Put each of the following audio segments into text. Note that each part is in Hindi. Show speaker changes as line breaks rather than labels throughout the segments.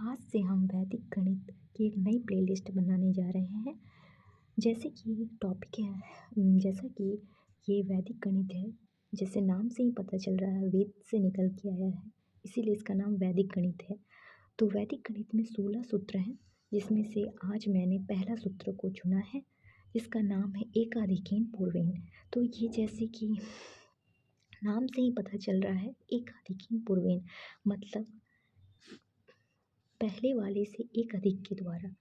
आज से हम वैदिक गणित की एक नई प्लेलिस्ट बनाने जा रहे हैं। जैसे कि टॉपिक है जैसा कि ये वैदिक गणित है, जैसे नाम से ही पता चल रहा है वेद से निकल के आया है, इसीलिए इसका नाम वैदिक गणित है। तो वैदिक गणित में 16 सूत्र हैं, जिसमें से आज मैंने पहला सूत्र को चुना है, जिसका नाम है एकाधिकेन पूर्वेन। तो ये जैसे कि नाम से ही पता चल रहा है एकाधिकेन पूर्वेन, मतलब पहले वाले से एक अधिक के द्वारा।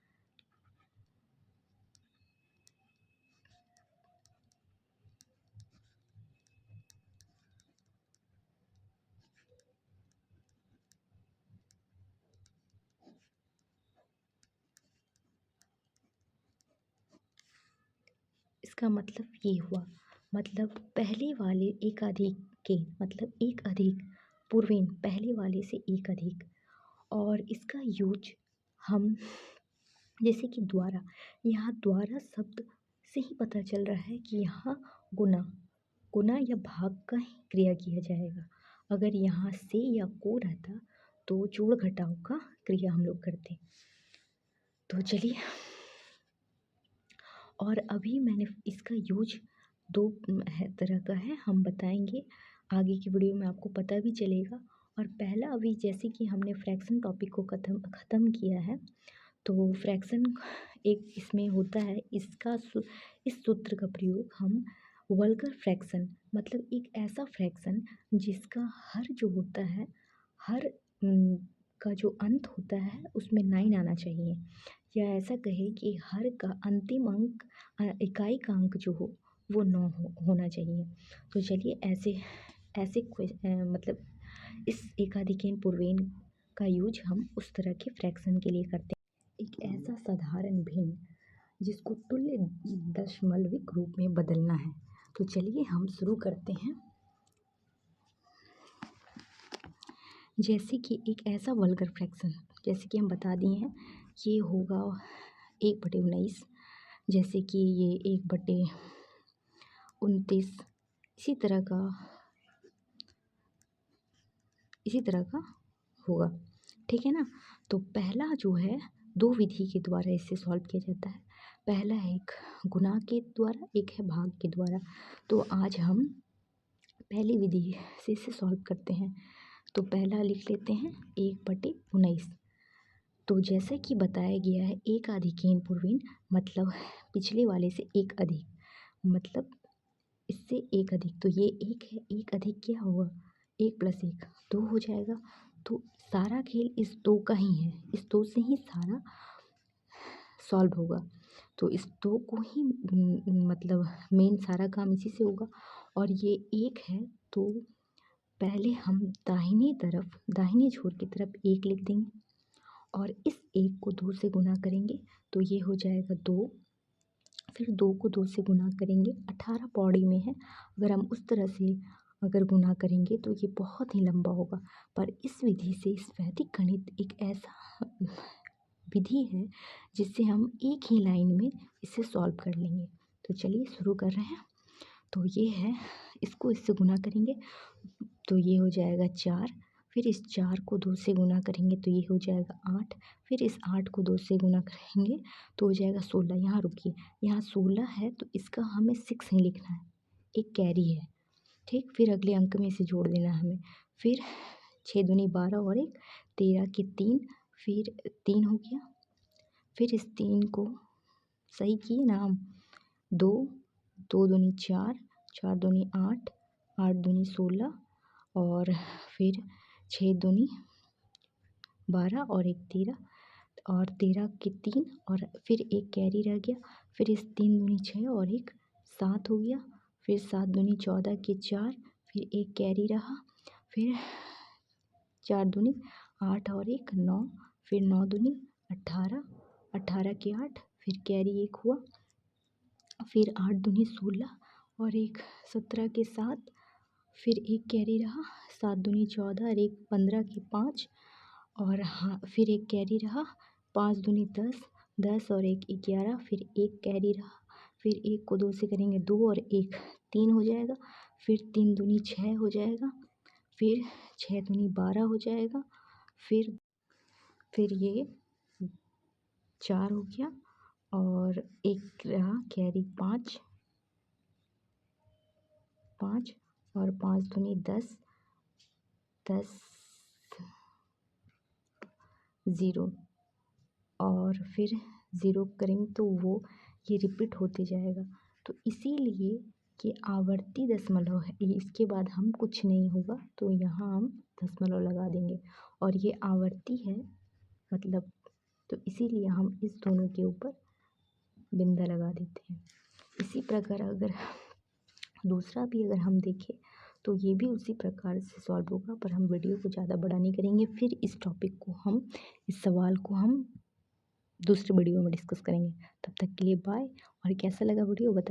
इसका मतलब ये हुआ, मतलब पहले वाले एकाधिक के मतलब एक अधिक पूर्वेन, पहले वाले से एक अधिक। और इसका यूज हम जैसे कि द्वारा, यहाँ द्वारा शब्द से ही पता चल रहा है कि यहाँ गुना गुना या भाग का ही क्रिया किया जाएगा। अगर यहाँ से या को रहता तो जोड़ घटाव का क्रिया हम लोग करते। तो चलिए, और अभी मैंने इसका यूज दो तरह का है, हम बताएंगे आगे की वीडियो में, आपको पता भी चलेगा। और पहला, अभी जैसे कि हमने फ्रैक्शन टॉपिक को ख़त्म किया है, तो फ्रैक्शन एक इसमें होता है, इस सूत्र का प्रयोग हम वल्गर फ्रैक्शन, मतलब एक ऐसा फ्रैक्शन जिसका हर जो होता है, हर का जो अंत होता है उसमें 9 आना चाहिए, या ऐसा कहे कि हर का अंतिम अंक, इकाई का अंक जो हो वो 9 होना चाहिए। तो चलिए, ऐसे ऐसे मतलब इस एकाधिकेन पूर्वेन का यूज हम उस तरह के फ्रैक्शन के लिए करते हैं। एक ऐसा साधारण भिन्न जिसको तुल्य दशमलविक रूप में बदलना है। तो चलिए हम शुरू करते हैं। जैसे कि एक ऐसा वल्गर फ्रैक्शन, जैसे कि हम बता दिए हैं, ये होगा 1/19, जैसे कि ये 1/29, इसी तरह का होगा, ठीक है ना। तो पहला जो है, दो विधि के द्वारा इसे सॉल्व किया जाता है। पहला है एक गुणा के द्वारा, एक है भाग के द्वारा। तो आज हम पहली विधि से इसे सॉल्व करते हैं। तो पहला लिख लेते हैं 1/19। तो जैसा कि बताया गया है एकाधिकेन पूर्वेन, मतलब पिछले वाले से एक अधिक, मतलब इससे एक अधिक। तो ये एक है, एक अधिक क्या होगा, 1 + 1 2 हो जाएगा। तो सारा खेल इस 2 का ही है, इस 2 से ही सारा सॉल्व होगा। तो इस 2 को ही मतलब मेन सारा काम इसी से होगा। और ये एक है, तो पहले हम दाहिने छोर की तरफ 1 लिख देंगे, और इस 1 को 2 से गुना करेंगे, तो ये हो जाएगा 2। फिर 2 को 2 से गुना करेंगे, 18 पौड़ी में है। अगर हम उस तरह से अगर गुना करेंगे तो ये बहुत ही लंबा होगा। पर इस विधि से, इस वैदिक गणित एक ऐसा विधि है जिससे हम एक ही लाइन में इसे सॉल्व कर लेंगे। तो चलिए शुरू कर रहे हैं। तो ये है, इसको इससे गुना करेंगे तो ये हो जाएगा 4। फिर इस 4 को 2 से गुना करेंगे तो ये हो जाएगा 8। फिर इस 8 को 2 से गुना करेंगे तो हो जाएगा 16। यहाँ रुकिए, यहाँ 16 है तो इसका हमें 6 ही लिखना है, एक कैरी है, ठीक। फिर अगले अंक में इसे जोड़ देना है हमें। फिर 6 दूनी 12 और 1 13 के 3, फिर 3 हो गया। फिर इस 3 को सही किए ना हम, 2 2 दूनी 4 4 दूनी 8 8 दूनी 16, और फिर 6 दूनी 12 और 1 13, और 13 के 3, और फिर एक कैरी रह गया। फिर इस 3 दूनी 6 और 1 7 हो गया। फिर 7 दूनी 14 के 4, फिर एक कैरी रहा। फिर 4 दूनी 8 और 1 9, फिर 9 दूनी 18 18 के 8, फिर कैरी 1 हुआ। फिर 8 दूनी 16 और 1 17 के 7, फिर एक कैरी रहा। 7 दूनी 14 और 1 15 के 5, और हाँ फिर एक कैरी रहा। 5 दूनी 10 10 और 1 11, फिर एक कैरी रहा। फिर 1 को 2 से करेंगे 2 और 1 3 हो जाएगा। फिर 3 दूनी 6 हो जाएगा। फिर 6 दूनी 12 हो जाएगा। फिर फिर ये 4 हो गया और एक रहा कैरी 5, 5 और 5 दूनी 10, 10 ज़ीरो और फिर ज़ीरो करेंगे तो वो ये रिपीट होते जाएगा। तो इसीलिए ये आवर्ती दशमलव है, ये इसके बाद हम कुछ नहीं होगा तो यहाँ हम दशमलव लगा देंगे और ये आवर्ती है मतलब, तो इसीलिए हम इस दोनों के ऊपर बिंदा लगा देते हैं। इसी प्रकार अगर दूसरा भी अगर हम देखें तो ये भी उसी प्रकार से सॉल्व होगा, पर हम वीडियो को ज़्यादा बड़ा नहीं करेंगे। फिर इस टॉपिक को हम, इस सवाल को हम दूसरे वीडियो में डिस्कस करेंगे। तब तक के लिए बाय। और कैसा लगा वीडियो बताइए।